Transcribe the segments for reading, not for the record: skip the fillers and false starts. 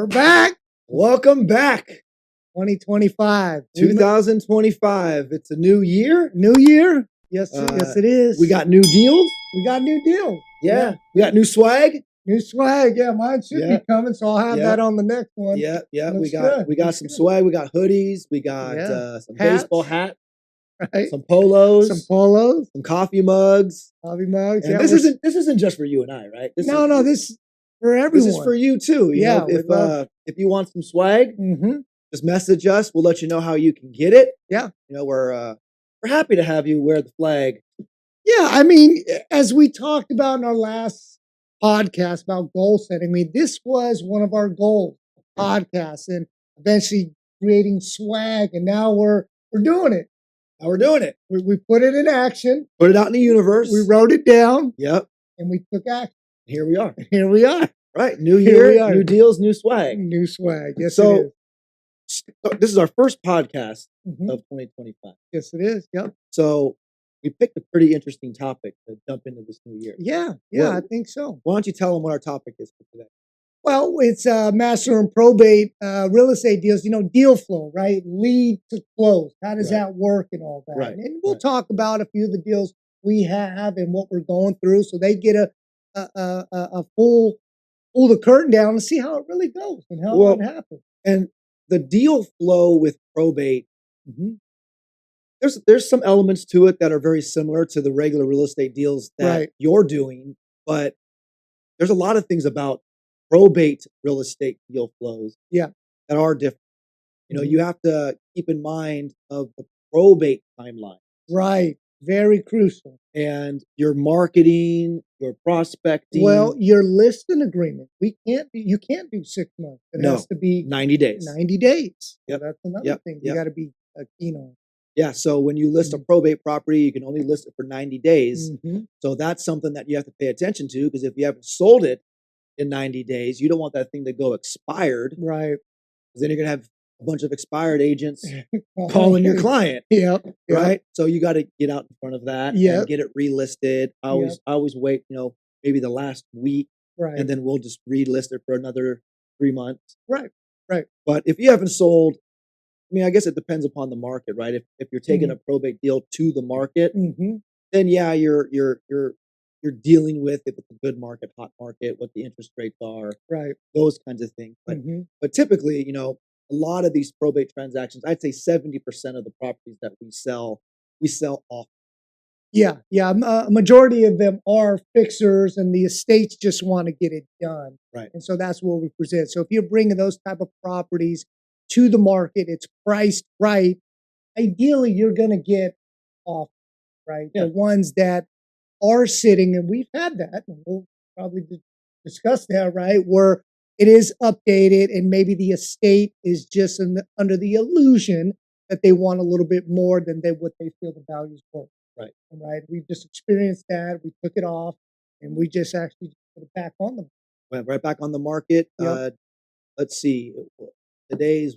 We're back. Welcome back. 2025. 2025. It's a new year. New year. Yes, yes, it is. We got new deals. We got new deals. Yeah. We got new swag. New swag. Yeah, mine should be coming, so I'll have that on the next one. Yeah. Looks We got some swag. We got hoodies. We got some baseball hats. Right. Some polos. Some coffee mugs. Coffee mugs. And this isn't just for you and I, right? This is for everyone. This is for you too. You know, if you want some swag, just message us. We'll let you know how you can get it. Yeah. You know, we're happy to have you wear the flag. Yeah, I mean, as we talked about in our last podcast about goal setting, I mean, this was one of our goals, podcasts, and eventually creating swag, and now we're doing it. Now we're doing it. We put it in action. Put it out in the universe. We wrote it down. Yep. And we took action. Here we are. Here we are. Right. New year, new deals, new swag. New swag. Yes, so, it is. This is our first podcast of 2025. Yes, it is. Yep. So we picked a pretty interesting topic to jump into this new year. Yeah, I think so. Why don't you tell them what our topic is for today? Well, it's master and probate real estate deals, deal flow, right? Lead to close. How does that work and all that? Right. And we'll talk about a few of the deals we have and what we're going through so they get a full pull the curtain down and see how it really goes and how it happens. And the deal flow with probate, there's some elements to it that are very similar to the regular real estate deals that you're doing, but there's a lot of things about probate real estate deal flows that are different. You know, you have to keep in mind of the probate timeline. Right. Very crucial. And your marketing, your prospecting. Well, your listing agreement. You can't do 6 months. It has to be 90 days. 90 days. Yep. So that's another thing you got to be keen on. Yeah. So when you list a probate property, you can only list it for 90 days. So that's something that you have to pay attention to, because if you haven't sold it in 90 days, you don't want that thing to go expired. Right. Because then you're going to have a bunch of expired agents calling your client. Right. So you got to get out in front of that and get it relisted. I always wait, maybe the last week, and then we'll just relist it for another 3 months. Right. But if you haven't sold, I mean, I guess it depends upon the market, right? If you're taking a probate deal to the market, then you're dealing with, if it's a good market, hot market, what the interest rates are, those kinds of things. But typically, a lot of these probate transactions, I'd say 70% of the properties that we sell off. Yeah. A majority of them are fixers, and the estates just want to get it done. Right. And so that's what we present. So if you're bringing those type of properties to the market, it's priced right. Ideally, you're going to get off, right? Yeah. The ones that are sitting, and we've had that, and we'll probably discuss that, right? Where it is updated, and maybe the estate is just under the illusion that they want a little bit more than what they feel the value's worth. Right. We've just experienced that. We took it off, and we just actually put it back on the market. Went right back on the market. Yep. Let's see. Today's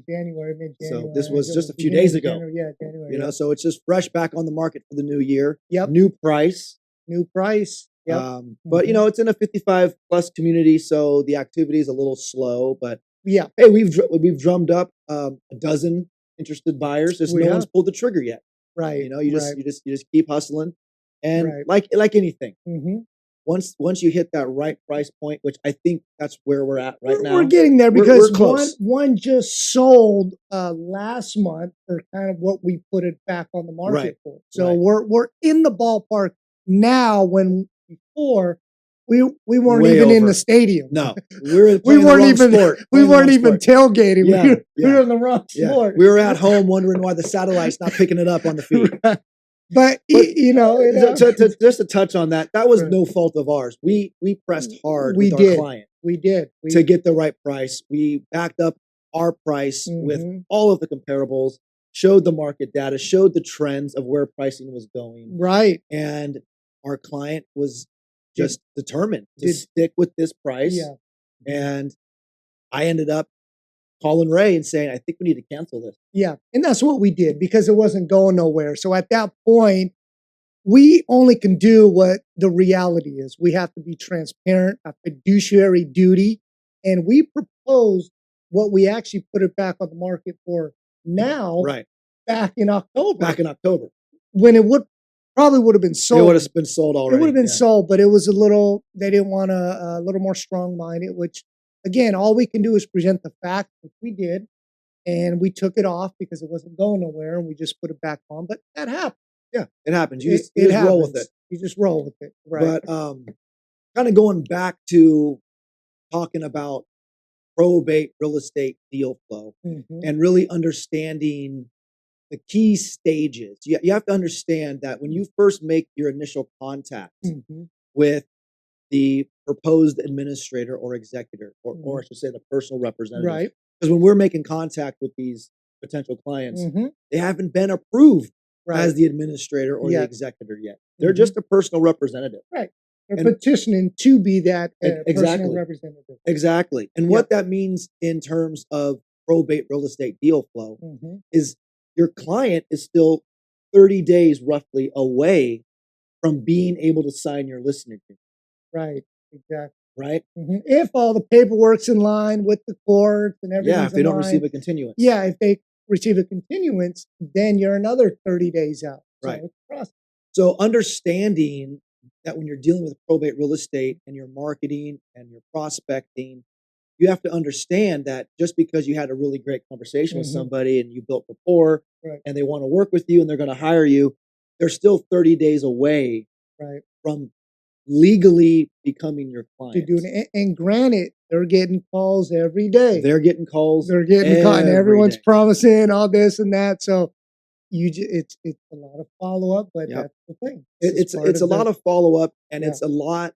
January, mid-January. So this was just a few days ago. January. So it's just fresh back on the market for the new year. Yep. New price. Yep. But it's in a 55 plus community, so the activity is a little slow. But hey, we've drummed up a dozen interested buyers. Just no one's pulled the trigger yet. Right. You just keep hustling, and like anything. Once you hit that right price point, which I think that's where we're at now. We're getting there, because one just sold last month for kind of what we put it back on the market for. So we're in the ballpark now, when before we weren't even in the stadium. No, we weren't even tailgating. We were in the wrong sport. We were at home wondering why the satellite's not picking it up on the feed. But just to touch on that was no fault of ours. We pressed hard with our client. We did to get the right price. We backed up our price with all of the comparables, showed the market data, showed the trends of where pricing was going. Right. And our client was just determined to stick with this price. Yeah. And I ended up calling Ray and saying, I think we need to cancel this. Yeah. And that's what we did, because it wasn't going nowhere. So at that point, we only can do what the reality is. We have to be transparent, a fiduciary duty. And we proposed what we actually put it back on the market for now, Right. back in October. Back in October. When it probably would have been sold. It would have been sold already. It would have been sold, but it was they didn't want a little more strong-minded, which, again, all we can do is present the fact, which we did, and we took it off because it wasn't going nowhere, and we just put it back on. But that happened. Yeah, it happens. You just roll with it. You just roll with it, right? But kind of going back to talking about probate real estate deal flow and really understanding the key stages. You have to understand that when you first make your initial contact with the proposed administrator or executor, or I should say the personal representative. Right. Because when we're making contact with these potential clients, they haven't been approved as the administrator or the executor yet. They're just a personal representative. Right. They're petitioning to be that personal representative. Exactly. And what that means in terms of probate real estate deal flow is your client is still 30 days roughly away from being able to sign your listing agreement. Right. Exactly. Right? If all the paperwork's in line with the court and everything's if they don't receive a continuance. Yeah, if they receive a continuance, then you're another 30 days out. Right. So, so understanding that when you're dealing with probate real estate and you're marketing and you're prospecting, you have to understand that just because you had a really great conversation with somebody and you built rapport and they want to work with you and they're going to hire you, they're still 30 days away from legally becoming your client. And granted, they're getting calls every day. They're getting calls. They're getting calls, and everyone's promising all this and that. So it's a lot of follow up, but that's the thing. It's a lot of follow up, and it's a lot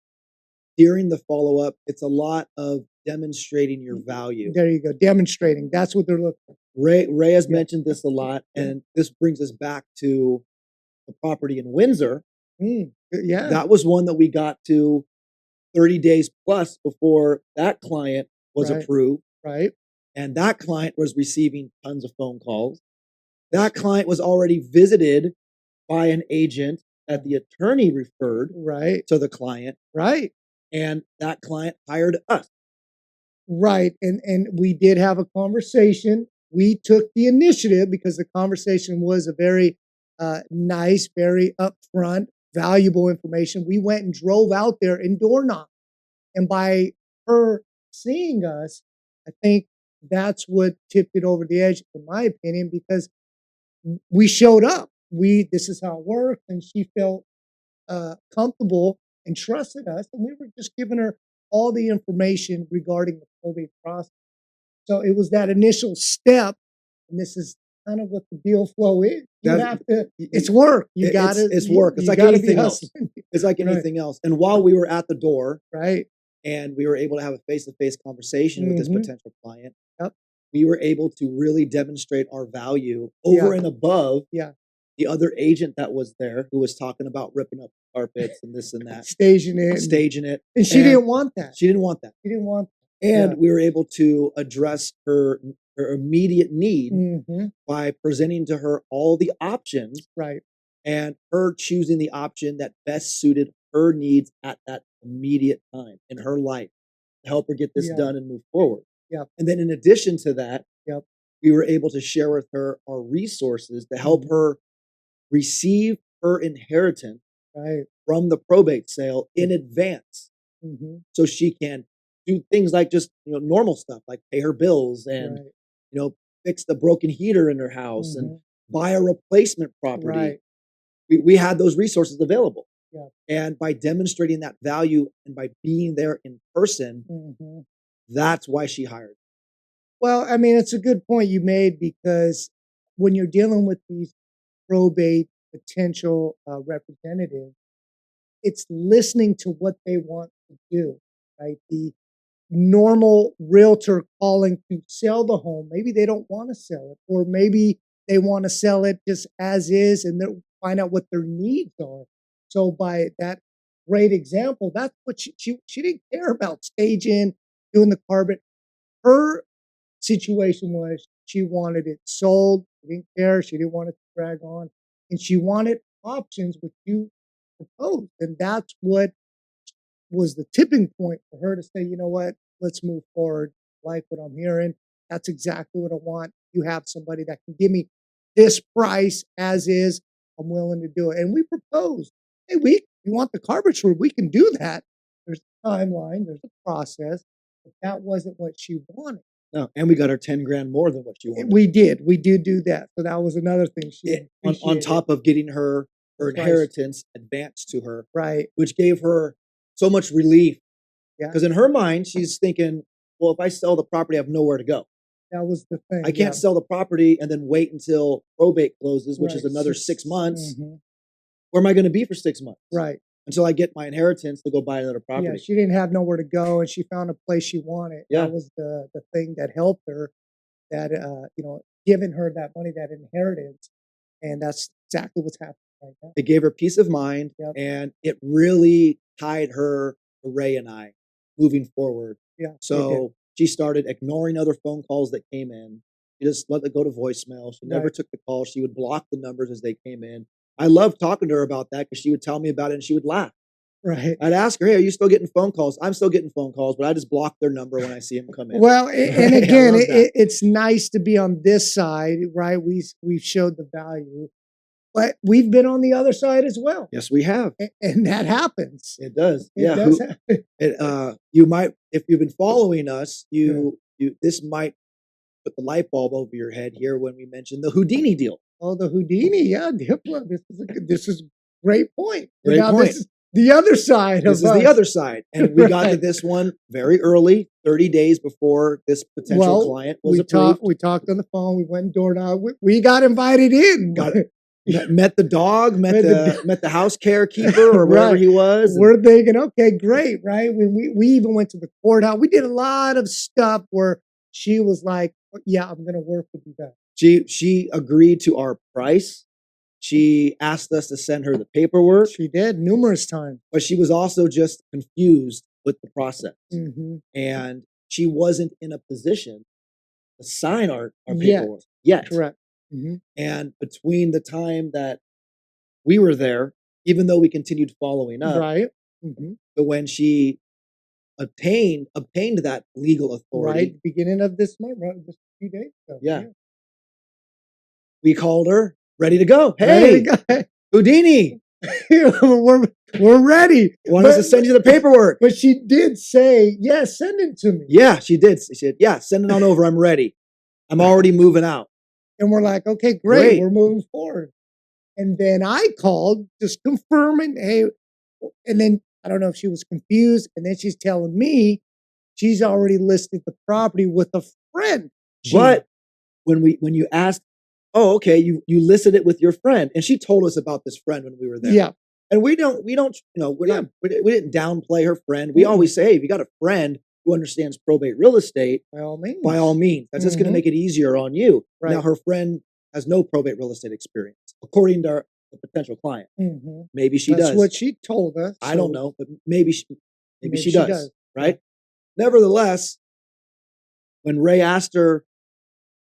during the follow up. It's a lot of demonstrating your value. There you go, demonstrating. That's what they're looking for. Ray has mentioned this a lot, and this brings us back to the property in Windsor. That was one that we got to 30 days plus before that client was approved. Right. And that client was receiving tons of phone calls. That client was already visited by an agent that the attorney referred to the client. Right. And that client hired us. Right. And we did have a conversation. We took the initiative because the conversation was a very nice, very upfront, valuable information. We went and drove out there and door knocked. And by her seeing us, I think that's what tipped it over the edge, in my opinion, because we showed up. This is how it works. And she felt comfortable and trusted us. And we were just giving her all the information regarding the probate process. So it was that initial step. And this is kind of what the deal flow is. It's work. It's work. It's like anything else. It's like anything else. And while we were at the door, and we were able to have a face-to-face conversation with this potential client, we were able to really demonstrate our value over and above the other agent that was there who was talking about ripping up carpets and this and that. Staging it. And she didn't want that. She didn't want that. And we were able to address her immediate need by presenting to her all the options. And her choosing the option that best suited her needs at that immediate time in her life to help her get this done and move forward. And then in addition to that, we were able to share with her our resources to help her receive her inheritance from the probate sale in advance. So she can do things like just normal stuff like pay her bills and fix the broken heater in her house and buy a replacement property. We had those resources available. And by demonstrating that value and by being there in person, that's why she hired. Well, I mean, it's a good point you made, because when you're dealing with these probate potential representatives, it's listening to what they want to do, right? The normal realtor calling to sell the home, maybe they don't want to sell it, or maybe they want to sell it just as is and then find out what their needs are. So by that great example, that's what she didn't care about staging, doing the carpet. Her situation was she wanted it sold. She didn't care. She didn't want it to drag on. And she wanted options, which you proposed. And that's what was the tipping point for her to say, you know what, let's move forward. Like what I'm hearing. That's exactly what I want. You have somebody that can give me this price as is. I'm willing to do it. And we proposed, hey, you want the carpet room? We can do that. There's a timeline, there's a process, but that wasn't what she wanted. No, and we got her 10 grand more than what she wanted. We did do that. So that was another thing she on top of getting her inheritance advanced to her, right? Which gave her so much relief. Yeah, because in her mind, she's thinking, well, if I sell the property, I have nowhere to go. That was the thing. I can't sell the property and then wait until probate closes, which is another 6 months. Mm-hmm. Where am I going to be for 6 months? Right. Until I get my inheritance to go buy another property. Yeah, she didn't have nowhere to go, and she found a place she wanted. Yeah. That was the thing that helped her, that giving her that money, that inheritance, and that's exactly what's happening right now. It gave her peace of mind, and it really tied her to Ray and I moving forward. Yeah. So she started ignoring other phone calls that came in. She just let it go to voicemail. She never took the call. She would block the numbers as they came in. I loved talking to her about that because she would tell me about it and she would laugh. Right. I'd ask her, hey, are you still getting phone calls? I'm still getting phone calls, but I just block their number when I see them come in. Well, and again, it's nice to be on this side, right? We've showed the value, but we've been on the other side as well. Yes, we have. And that happens. It does. It does happen. You might, if you've been following us, this might put the light bulb over your head here when we mentioned the Houdini deal. Oh, the Houdini, yeah, Diplo. This is a great point. Great point. This is the other side. This is the other side, and we got to this one very early, 30 days before this potential client was approved. We talked on the phone. We went door knock. We got invited in. Met the dog. Met the house carekeeper or wherever he was. We're thinking, okay, great, right? We even went to the courthouse. We did a lot of stuff where she was like, "Yeah, I'm going to work with you guys." She agreed to our price. She asked us to send her the paperwork. She did numerous times. But she was also just confused with the process. Mm-hmm. And she wasn't in a position to sign our paperwork yet. Correct. Mm-hmm. And between the time that we were there, even though we continued following up, right. Mm-hmm. But when she obtained that legal authority. Right, beginning of this month, right, just a few days ago. Yeah. We called her, ready to go. Hey, Houdini. we're ready. Want us to send you the paperwork. But she did say, yes, send it to me. Yeah, she did. She said, yeah, send it on over. I'm ready. I'm already moving out. And we're like, okay, great. We're moving forward. And then I called, just confirming, hey, and then I don't know if she was confused. And then she's telling me she's already listed the property with a friend. But when you asked, oh, okay, you listed it with your friend, and she told us about this friend when we were there. Yeah. And we didn't downplay her friend. We always say, hey, if you got a friend who understands probate real estate, by all means, that's just going to make it easier on you. Right. Now, her friend has no probate real estate experience, according to the potential client. Mm-hmm. Maybe she does. That's what she told us. I don't know, but maybe she does. Right? Yeah. Nevertheless, when Ray asked her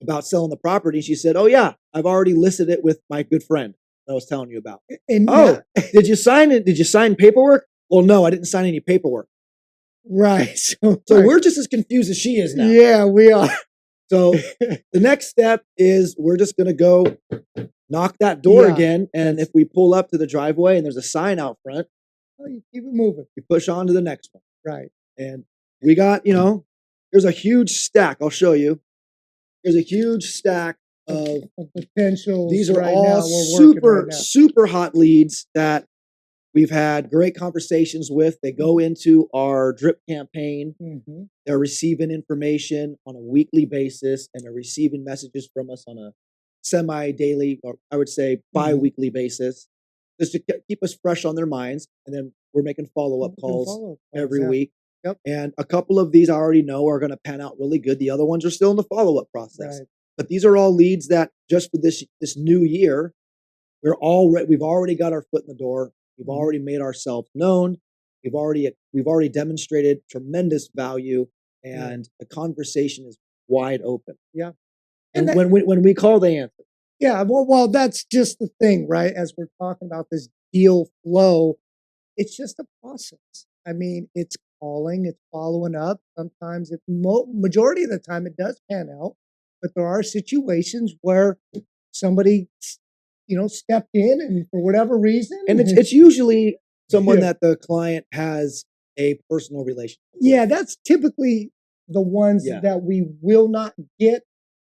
about selling the property, she said, oh yeah, I've already listed it with my good friend that I was telling you about. And did you sign it? Did you sign paperwork? Well, no, I didn't sign any paperwork. Right. So we're just as confused as she is now. Yeah, we are. So the next step is we're just going to go knock that door again. And if we pull up to the driveway and there's a sign out front, you keep it moving. You push on to the next one. Right. And we got, there's a huge stack. I'll show you. There's a huge stack of potential. These are all super hot leads that we've had great conversations with. They go into our drip campaign. Mm-hmm. They're receiving information on a weekly basis, and they're receiving messages from us on a semi-daily, or I would say bi-weekly basis, just to keep us fresh on their minds. And then we're making follow-up calls every week. Yep. And a couple of these I already know are going to pan out really good. The other ones are still in the follow-up process. Right. But these are all leads that just for this new year, we've already got our foot in the door. We've already made ourselves known. We've already demonstrated tremendous value, and the conversation is wide open. Yeah. And when we call, they answer. Yeah. Well, that's just the thing, right? As we're talking about this deal flow, it's just a process. I mean, it's calling, it's following up. Sometimes, majority of the time, it does pan out, but there are situations where somebody, stepped in, and for whatever reason, And it's usually someone Yeah. that the client has a personal relationship with. Yeah, that's typically the ones Yeah. that we will not get.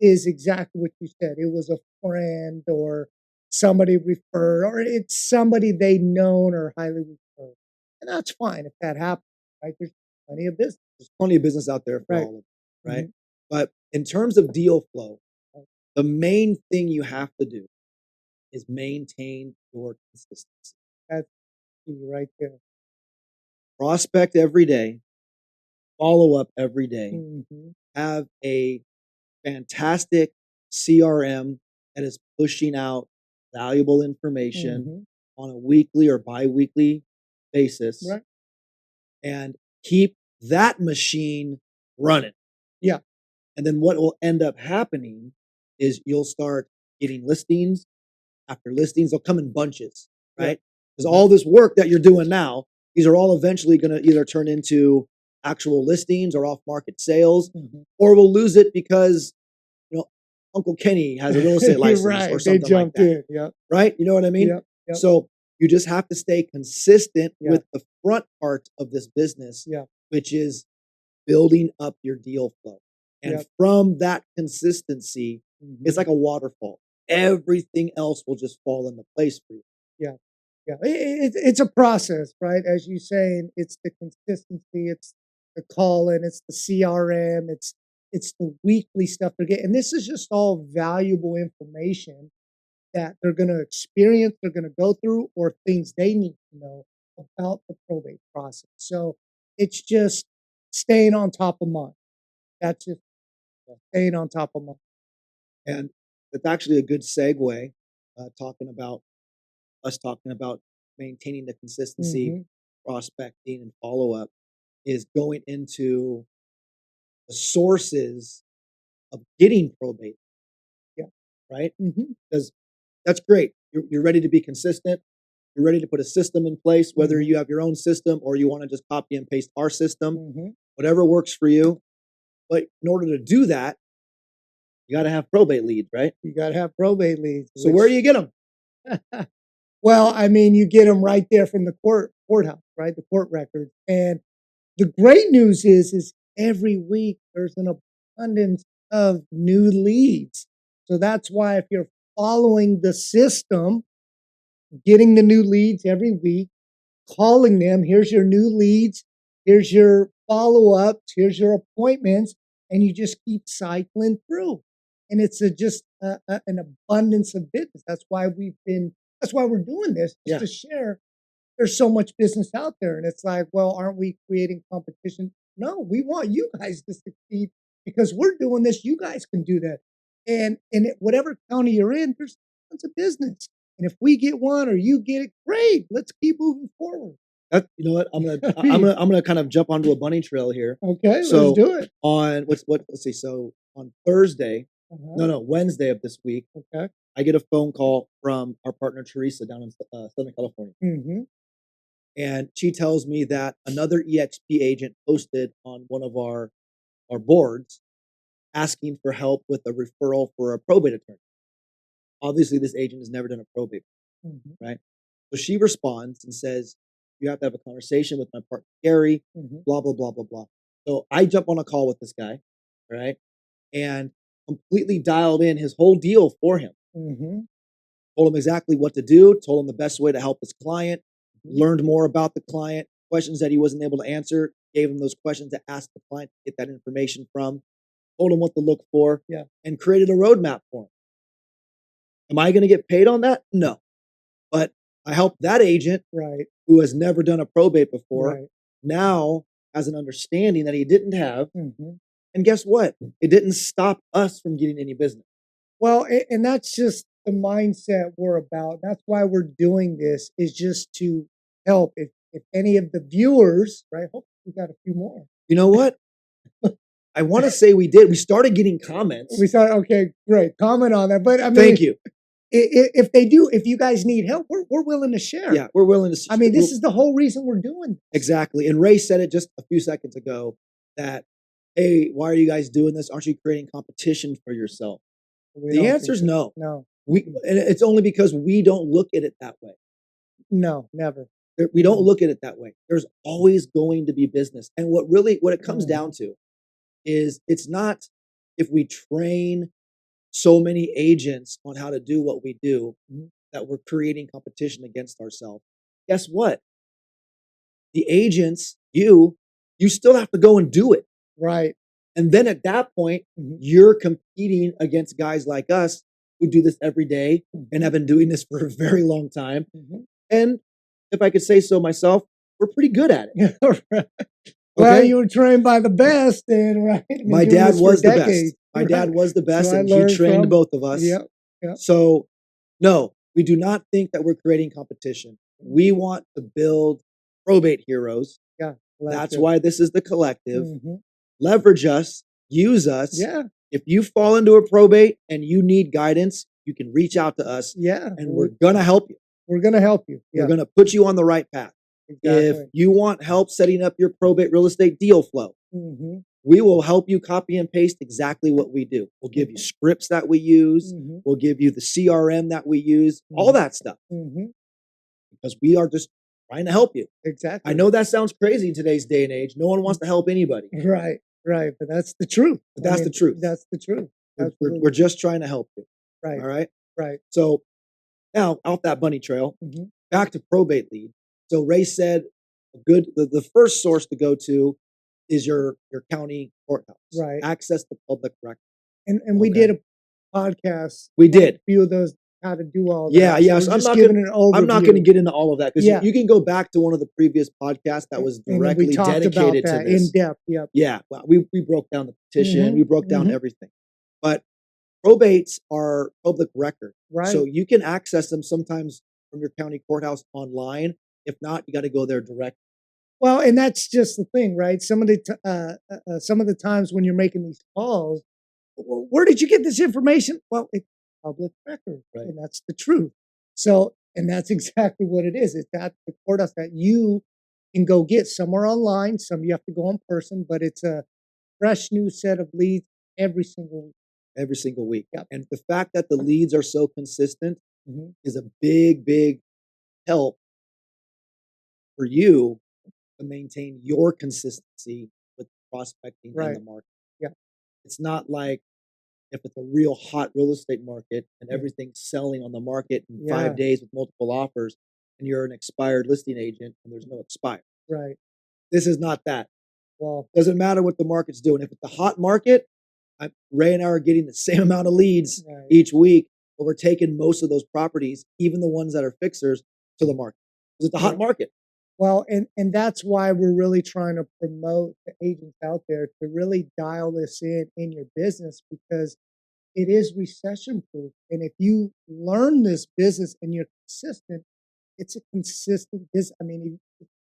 Is exactly what you said. It was a friend or somebody referred, or it's somebody they known or highly referred. And that's fine if that happens, right? There's plenty of business. There's plenty of business out there for Right. all of them, right? Mhm. But in terms of deal flow, the main thing you have to do is maintain your consistency. That's key right there. Prospect every day, follow up every day, Mhm. have a fantastic CRM that is pushing out valuable information Mhm. on a weekly or bi-weekly basis, Right. and keep that machine running. Yeah. And then what will end up happening is you'll start getting listings after listings. They'll come in bunches, Yeah. right? Because all this work that you're doing now, these are all eventually going to either turn into actual listings or off-market sales, Mhm. or we'll lose it because Uncle Kenny has a real estate license Right. or They something like jumped that, in. Yep. right? You know what I mean? Yep. Yep. So you just have to stay consistent Yeah. with the front part of this business, Yeah. which is building up your deal flow. And Yep. from that consistency, it's Mhm. like a waterfall. Everything else will just fall into place for you. Yeah. Yeah. It's a process, right? As you saying, it's the consistency, it's the calling, it's the CRM, it's the weekly stuff they're getting. And this is just all valuable information that they're going to experience, they're going to go through, or things they need to know about the probate process. So it's just staying on top of mind. That's just staying on top of mind. And it's actually a good segue, talking about maintaining the consistency, Mhm. prospecting, and follow up, is going into the sources of getting probate. Yeah. Right? Mhm. Because that's great. You're ready to be consistent. You're ready to put a system in place, whether Mhm. you have your own system or you want to just copy and paste our system, Mhm. whatever works for you. But in order to do that, you got to have probate leads, right? You got to have probate leads. So where do you get them? Well, I mean, you get them right there from the courthouse, right? The court records. And the great news is every week there's an abundance of new leads. So that's why if you're following the system, getting the new leads every week, calling them, here's your new leads, here's your follow-ups, here's your appointments, and you just keep cycling through. And it's an abundance of business. That's why we're doing this, just Yeah. to share. There's so much business out there. And it's like, well, aren't we creating competition? No, we want you guys to succeed because we're doing this. You guys can do that. And in whatever county you're in, there's tons of business. And if we get one or you get it, great. Let's keep moving forward. You know what? I'm gonna kind of jump onto a bunny trail here. Okay, So let's do it. on let's see. So on Thursday, Uh-huh. no, Wednesday of this week, Okay. I get a phone call from our partner Teresa down in Southern California. Mm-hmm. And she tells me that another EXP agent posted on one of our boards asking for help with a referral for a probate attorney. Obviously, this agent has never done a probate, Mm-hmm. right? So she responds and says, you have to have a conversation with my partner, Gary, Mm-hmm. blah, blah, blah, blah, blah. So I jump on a call with this guy, right? And completely dialed in his whole deal for him. Mm-hmm. Told him exactly what to do, told him the best way to help his client, learned more about the client, questions that he wasn't able to answer, gave him those questions to ask the client to get that information from, told him what to look for, Yeah. and created a roadmap for him. Am I going to get paid on that? No. But I helped that agent Right. who has never done a probate before, Right. now has an understanding that he didn't have. Mm-hmm. And guess what? It didn't stop us from getting any business. Well, and that's just the mindset we're about. That's why we're doing this, is just to help. If any of the viewers, right? Hope we got a few more. You know what? I want to say we did. We started getting comments. We thought, okay, great, comment on that. But I mean, Thank you. if they do, if you guys need help, we're willing to share. Yeah, we're willing to. I mean, this is the whole reason we're doing this. Exactly. And Ray said it just a few seconds ago that, hey, why are you guys doing this? Aren't you creating competition for yourself? The answer is no. No. And it's only because we don't look at it that way. No, never. We don't look at it that way. There's always going to be business. And what it comes down to is it's not if we train so many agents on how to do what we do that we're creating competition against ourselves. Guess what? The agents, you still have to go and do it. Right. And then at that point, you're competing against guys like us who do this every day and have been doing this for a very long time. And if I could say so myself, we're pretty good at it. Right. Well, you were trained by the best, and right. My dad was the best. My dad was the best, and he trained both of us. Yep. So, no, we do not think that we're creating competition. We want to build probate heroes. Yeah, that's why this is the collective. Leverage us, use us. Yeah. If you fall into a probate and you need guidance, you can reach out to us. Yeah, and we're gonna help you. We're gonna help you. We're gonna put you on the right path. Exactly. If you want help setting up your probate real estate deal flow, we will help you copy and paste exactly what we do. We'll give you scripts that we use. We'll give you the CRM that we use, all that stuff. Because we are just trying to help you. Exactly. I know that sounds crazy in today's day and age. No one wants to help anybody. Right. But that's the truth. That's the truth. That's the truth. We're just trying to help you. Right. All right. Right. So now out that bunny trail, back to probate lead. So Ray said the first source to go to is your county courthouse. Right. Access the public record. And we did a podcast. We did. A few of those, how to do all that. Yeah. So I'm not going to get into all of that because you can go back to one of the previous podcasts that was directly dedicated to this. In depth. Yep. Yeah. Well, we broke down the petition. We broke down everything. But probates are public record. Right. So you can access them sometimes from your county courthouse online. If not, you got to go there direct. Well, and that's just the thing, right? Some of the times when you're making these calls, well, where did you get this information? Well, it's public record, right? And that's the truth. So, and that's exactly what it is. It's at the courthouse that you can go get. Some are online, some you have to go in person, but it's a fresh new set of leads every single week. Every single week. Yep. And the fact that the leads are so consistent is a big, big help for you to maintain your consistency with prospecting in the market. Yeah. It's not like if it's a real hot real estate market and everything's selling on the market in 5 days with multiple offers and you're an expired listing agent and there's no expire. Right. This is not that. Well, doesn't matter what the market's doing. If it's a hot market, Ray and I are getting the same amount of leads each week, but we're taking most of those properties, even the ones that are fixers, to the market. Because it's a hot market. Well, and that's why we're really trying to promote the agents out there to really dial this in your business, because it is recession proof. And if you learn this business and you're consistent, it's a consistent business. I mean,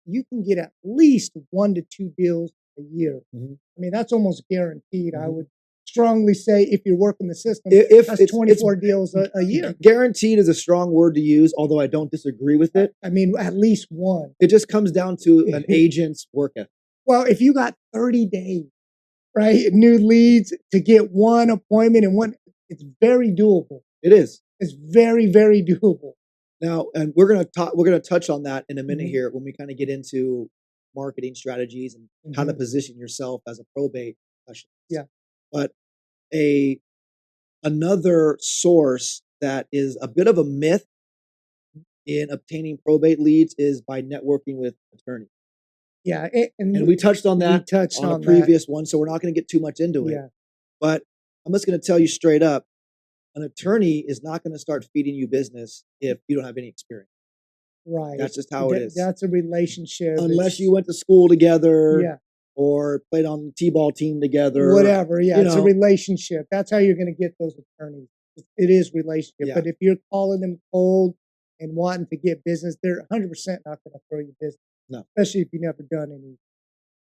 you can get at least 1 to 2 deals a year. I mean, that's almost guaranteed. I would strongly say if you're working the system, that's 24 deals a year. Guaranteed is a strong word to use, although I don't disagree with it. I mean, at least one. It just comes down to an agent's work ethic. Well, if you got 30 days, right, new leads to get one appointment and one, it's very doable. It is. It's very, very doable. Now, and we're gonna touch on that in a minute here when we kind of get into marketing strategies and how to position yourself as a probate specialist. Yeah. But another source that is a bit of a myth in obtaining probate leads is by networking with attorneys. Yeah, and we touched on that on a previous one, so we're not going to get too much into it. Yeah. But I'm just going to tell you straight up, an attorney is not going to start feeding you business if you don't have any experience. Right. That's just how it is. That's a relationship. Unless you went to school together or played on the T-ball team together. Whatever, it's a relationship. That's how you're going to get those attorneys. It is relationship. Yeah. But if you're calling them cold and wanting to get business, they're 100% not going to throw you business. No. Especially if you've never done any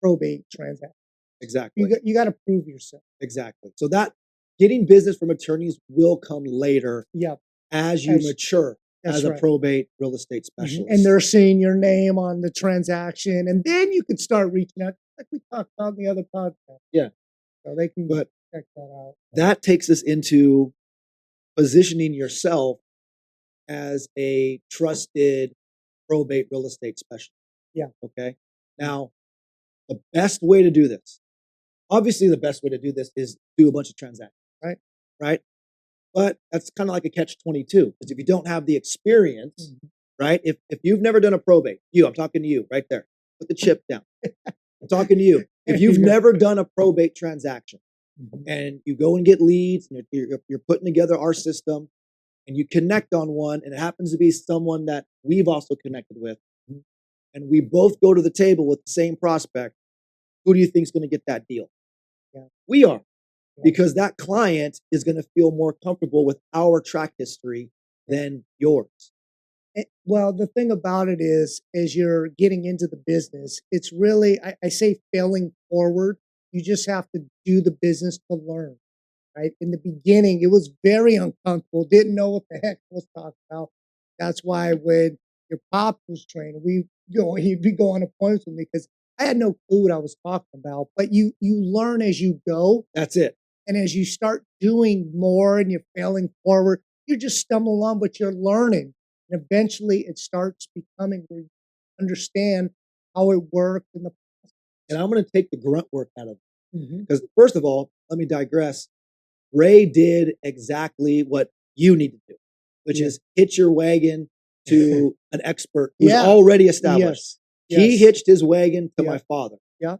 probate transactions. Exactly. You got to prove yourself. Exactly. So that getting business from attorneys will come later. Yep. as you mature as a right. probate real estate specialist. And they're seeing your name as a probate real estate specialist. and they're seeing your name on the transaction, and then you can start reaching out, like we talked about in the other podcast. Yeah. So they can But check that out. that takes us into positioning yourself as a trusted probate real estate specialist. Yeah. Okay. Now, the best way to do this, obviously, the best way to do this is do a bunch of transactions. Right. Right. But that's kind of like a catch-22, because if you don't have the experience, right? If you've never done a probate, I'm talking to you right there. Put the chip down. I'm talking to you. If you've never done a probate transaction and you go and get leads and you're putting together our system and you connect on one, and it happens to be someone that we've also connected with, and we both go to the table with the same prospect, who do you think is going to get that deal? Yeah. We are. Because that client is going to feel more comfortable with our track history than yours. Well, the thing about it is, as you're getting into the business, it's really, I say failing forward. You just have to do the business to learn, right? In the beginning, it was very uncomfortable. Didn't know what the heck I was talking about. That's why when your pop was training, he'd be going on appointments with me because I had no clue what I was talking about. But you learn as you go. That's it. And as you start doing more and you're failing forward, you just stumble along, but you're learning. And eventually it starts becoming where you understand how it works in the process. And I'm going to take the grunt work out of it. Because first of all, let me digress. Ray did exactly what you need to do, which is hitch your wagon to an expert who's already established. Yes. He hitched his wagon to my father. Yeah.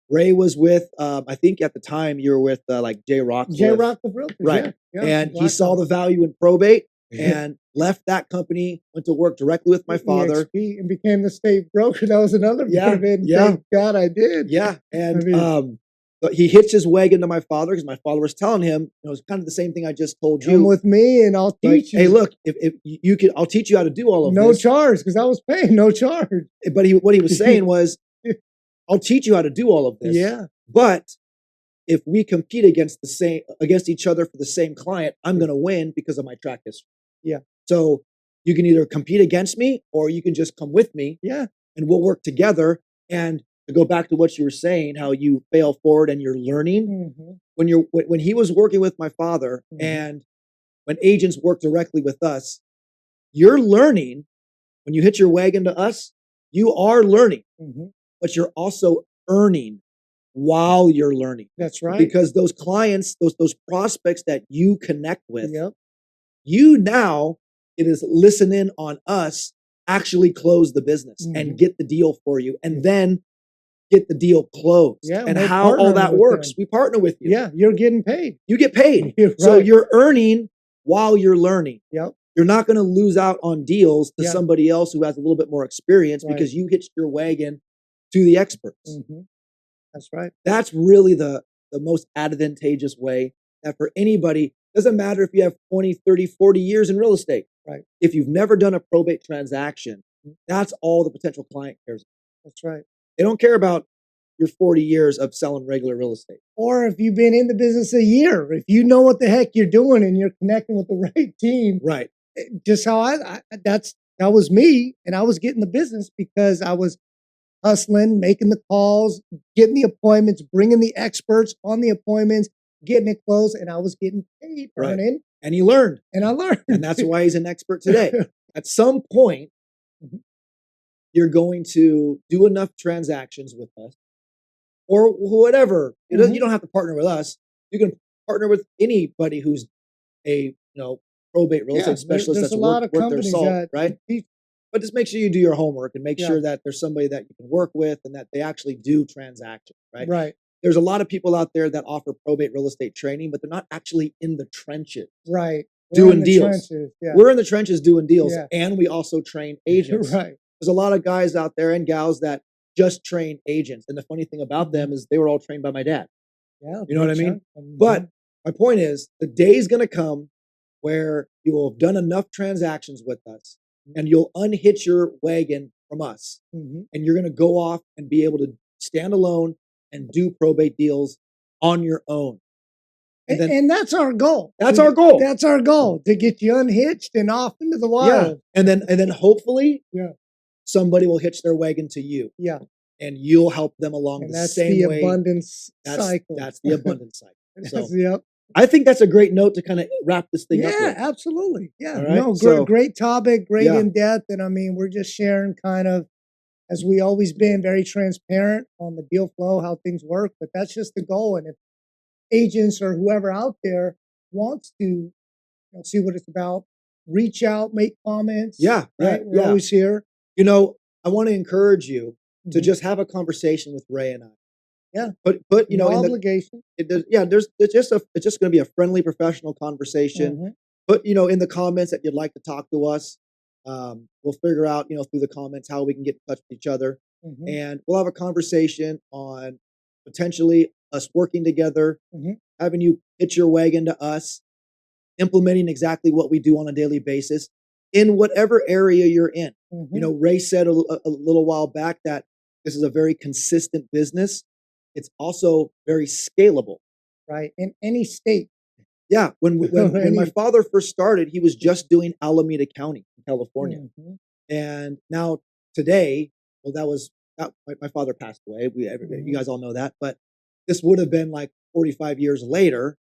Ray was with, I think at the time you were with like Jay Rockcliffe. Jay Rockcliffe Realtors, right. And he saw the value in probate and left that company, went to work directly with my father. EXP, and became the state broker. That was another benefit. Thank God I did. Yeah. And but he hitched his wagon to my father because my father was telling him, it's kind of the same thing I just told you. Come with me and I'll teach you. Hey, look, if you can, I'll teach you how to do all of this. No charge, because I was paying no charge. But what he was saying was, I'll teach you how to do all of this. Yeah. But if we compete against each other for the same client, I'm going to win because of my track history. Yeah. So you can either compete against me or you can just come with me. Yeah. And we'll work together. And to go back to what you were saying, how you fail forward and you're learning. When he was working with my father and when agents work directly with us, you're learning. When you hit your wagon to us, you are learning. But you're also earning while you're learning. That's right. Because those clients, those prospects that you connect with, you now, it is listen in on us, actually close the business and get the deal for you, and then get the deal closed. Yeah, and how all that works. We partner with you. Yeah, you're getting paid. You get paid. Right. So you're earning while you're learning. Yep. You're not going to lose out on deals to somebody else who has a little bit more experience because you hitched your wagon to the experts. That's right. That's really the most advantageous way that for anybody, doesn't matter if you have 20, 30, 40 years in real estate. Right. If you've never done a probate transaction, that's all the potential client cares about. That's right. They don't care about your 40 years of selling regular real estate. Or if you've been in the business a year, if you know what the heck you're doing and you're connecting with the right team. Right. Just how that was me. And I was getting the business because I was hustling, making the calls, getting the appointments, bringing the experts on the appointments, getting it closed, and I was getting paid, earning. And he learned. And I learned. And that's why he's an expert today. At some point, you're going to do enough transactions with us or whatever. You don't have to partner with us. You can partner with anybody who's a probate real estate specialist that's worth their salt, right? But just make sure you do your homework and make sure that there's somebody that you can work with and that they actually do transactions, right? Right. There's a lot of people out there that offer probate real estate training, but they're not actually in the trenches. Right. Doing deals. We're in the trenches doing deals, and we also train agents. Right. There's a lot of guys out there and gals that just train agents. And the funny thing about them is they were all trained by my dad. Yeah. You know what I mean? But my point is, the day is going to come where you will have done enough transactions with us and you'll unhitch your wagon from us. And you're going to go off and be able to stand alone and do probate deals on your own. And that's our goal. That's our goal. That's our goal, to get you unhitched and off into the wild. Yeah. And then hopefully somebody will hitch their wagon to you. Yeah. And you'll help them along the same way. Abundance cycle. That's the abundance cycle. So, yep. I think that's a great note to kind of wrap this thing up with. Yeah, absolutely. Yeah. Right? No, great topic, great in depth. And I mean, we're just sharing kind of, as we always been, very transparent on the deal flow, how things work. But that's just the goal. And if agents or whoever out there wants to see what it's about, reach out, make comments. Yeah. Right. We're always here. I want to encourage you to just have a conversation with Ray and I. Yeah. But no obligation. It's just going to be a friendly, professional conversation. Put, in the comments that you'd like to talk to us. We'll figure out, through the comments how we can get in touch with each other. And we'll have a conversation on potentially us working together, having you hitch your wagon to us, implementing exactly what we do on a daily basis in whatever area you're in. Ray said a little while back that this is a very consistent business. It's also very scalable. Right. In any state. Yeah. When my father first started, he was just doing Alameda County in California. And now today, my father passed away. You guys all know that. But this would have been like 45 years later.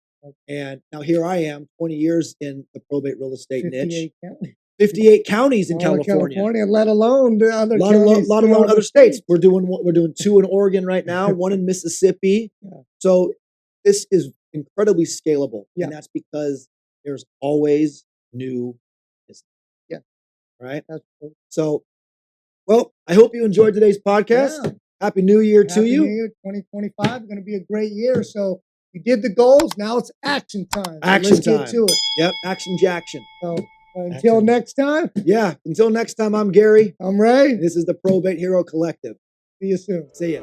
And now here I am, 20 years in the probate real estate niche. 58 counties in California, let alone the other other states. We're doing 2 in Oregon right now, 1 in Mississippi. So this is incredibly scalable, and that's because there's always new business. Yeah, right. So, well, I hope you enjoyed today's podcast. Yeah. Happy New Year to you. New Year 2025 is going to be a great year. So you did the goals. Now it's action time. Let's get to it. Yep, action jackson. So. Until next time. Yeah. Until next time, I'm Gary. I'm Ray. This is the Probate Hero Collective. See you soon. See ya.